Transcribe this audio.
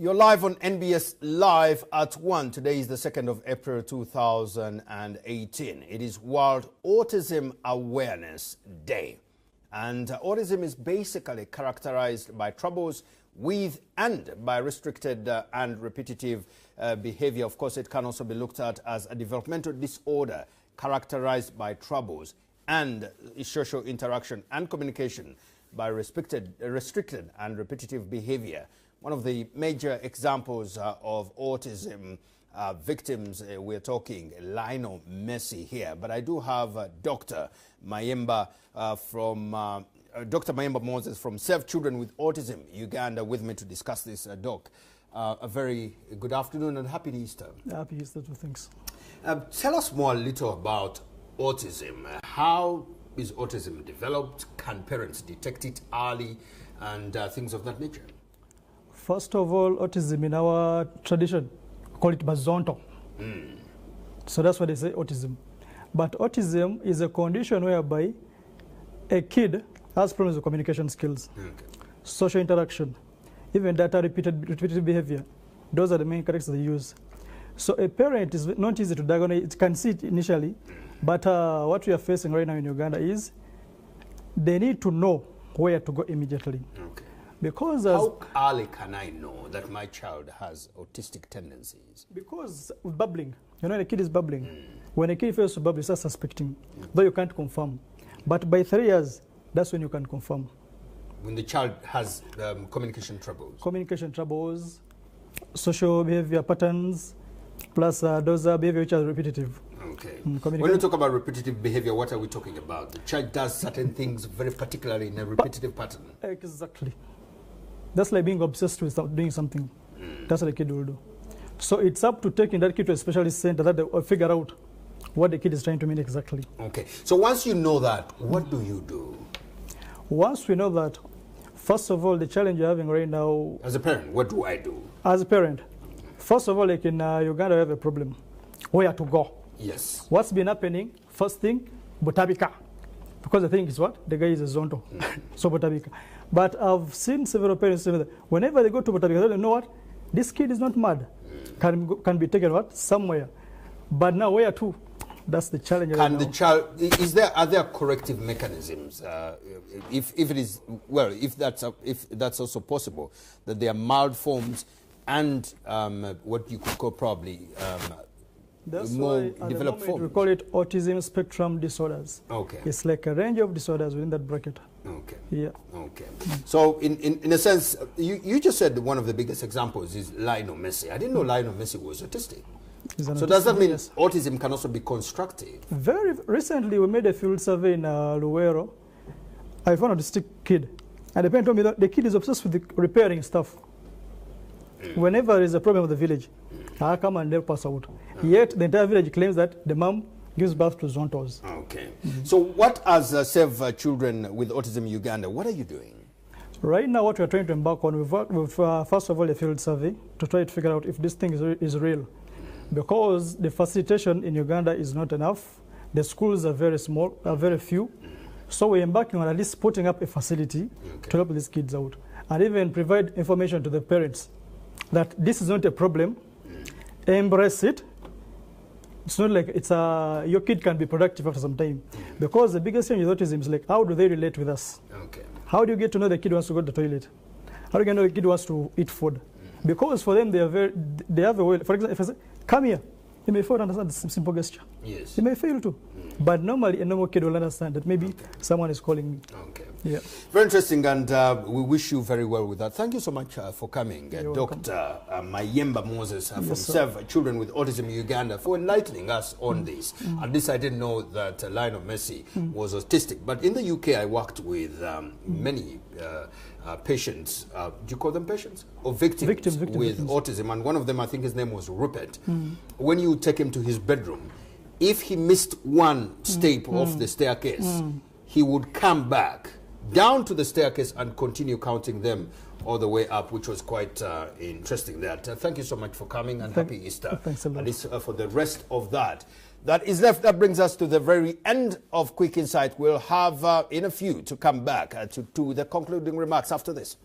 You're live on NBS Live at 1. Today is the 2nd of April 2018. It is World Autism Awareness Day. And autism is basically characterized by troubles with and by restricted and repetitive behavior. Of course, it can also be looked at as a developmental disorder characterized by troubles and social interaction and communication by restricted and repetitive behavior. One of the major examples of autism victims, we're talking Lionel Messi here. But I do have Dr. Mayemba Dr. Mayemba Moses from Save Children with Autism Uganda with me to discuss this, Doc. A very good afternoon and happy Easter. Happy Easter too, thanks. Tell us more a little about autism. How is autism developed? Can parents detect it early and things of that nature? First of all, autism in our tradition, call it bazonto. So that's why they say autism. But autism is a condition whereby a kid has problems with communication skills, social interaction, even data repeated behavior. Those are the main characteristics they use. So a parent is not easy to diagnose. It can see it initially, but what we are facing right now in Uganda is they need to know where to go immediately. Because how early can I know that my child has autistic tendencies? Because with bubbling, you know, the kid is bubbling. When a kid feels to bubble, you start suspecting, though you can't confirm. But by 3 years, that's when you can confirm. When the child has communication troubles? Communication troubles, social behavior patterns, plus those behavior which are repetitive. Okay. When you talk about repetitive behavior, what are we talking about? The child does certain things very particularly in a repetitive pattern. Exactly. That's like being obsessed with doing something. That's what the kid will do. So it's up to taking that kid to a specialist center that they will figure out what the kid is trying to mean exactly. Okay. So once you know that, what do you do? Once we know that, first of all, the challenge you're having right now... As a parent, what do I do? As a parent, first of all, like in Uganda, we have a problem. Where to go? Yes. What's been happening? First thing, Botabika. Because the thing is what? The guy is a zonto. So Botabika. But I've seen several parents say that whenever they go to Botabika, they know what? This kid is not mad. Can be taken what? Somewhere. But now where to? That's the challenge. Can the child, are there corrective mechanisms? If it is, well, if that's also possible, that there are mild forms and what you could call probably that's more why developed forms. We call it autism spectrum disorders. Okay. It's like a range of disorders within that bracket. Okay. Yeah. Okay. So in a sense, you just said one of the biggest examples is Lionel Messi. I didn't know Lionel Messi was autistic. So does that mean autism can also be constructive? Very recently, we made a field survey in Luwero. I found an autistic kid. And the parent told me that the kid is obsessed with repairing stuff. Whenever there is a problem with the village, I come and help us out. Yet the entire village claims that the mom gives birth to zontos. Okay. So what as Save Children with Autism Uganda, what are you doing? Right now, what we're trying to embark on, we've worked with, first of all, a field survey to try to figure out if this thing is real. Because the facilitation in Uganda is not enough. The schools are very small, are very few. So we're embarking on at least putting up a facility to help these kids out. And even provide information to the parents that this is not a problem. Embrace it. It's not like it's your kid can be productive after some time. Because the biggest thing with autism is like, how do they relate with us? How do you get to know the kid wants to go to the toilet? How do you know the kid wants to eat food? Because for them, they have a way. For example, if I say, come here, he may fail to understand the simple gesture. Yes. He may fail to. But normally, a normal kid will understand that maybe someone is calling me. Okay. Yeah. Very interesting, and we wish you very well with that. Thank you so much for coming, Dr. Mayemba Moses from Save Children with Autism Uganda, for enlightening us on this. At least I didn't know that Lionel Messi was autistic. But in the UK, I worked with many patients, do you call them patients? Or victims with autism, and one of them, I think his name was Rupert. When you take him to his bedroom, if he missed one step off the staircase, he would come back down to the staircase and continue counting them all the way up, which was quite interesting there. Thank you so much for coming, and happy Easter. Thanks a lot. At least for the rest of that. That is left. That brings us to the very end of Quick Insight. We'll have in a few to come back to the concluding remarks after this.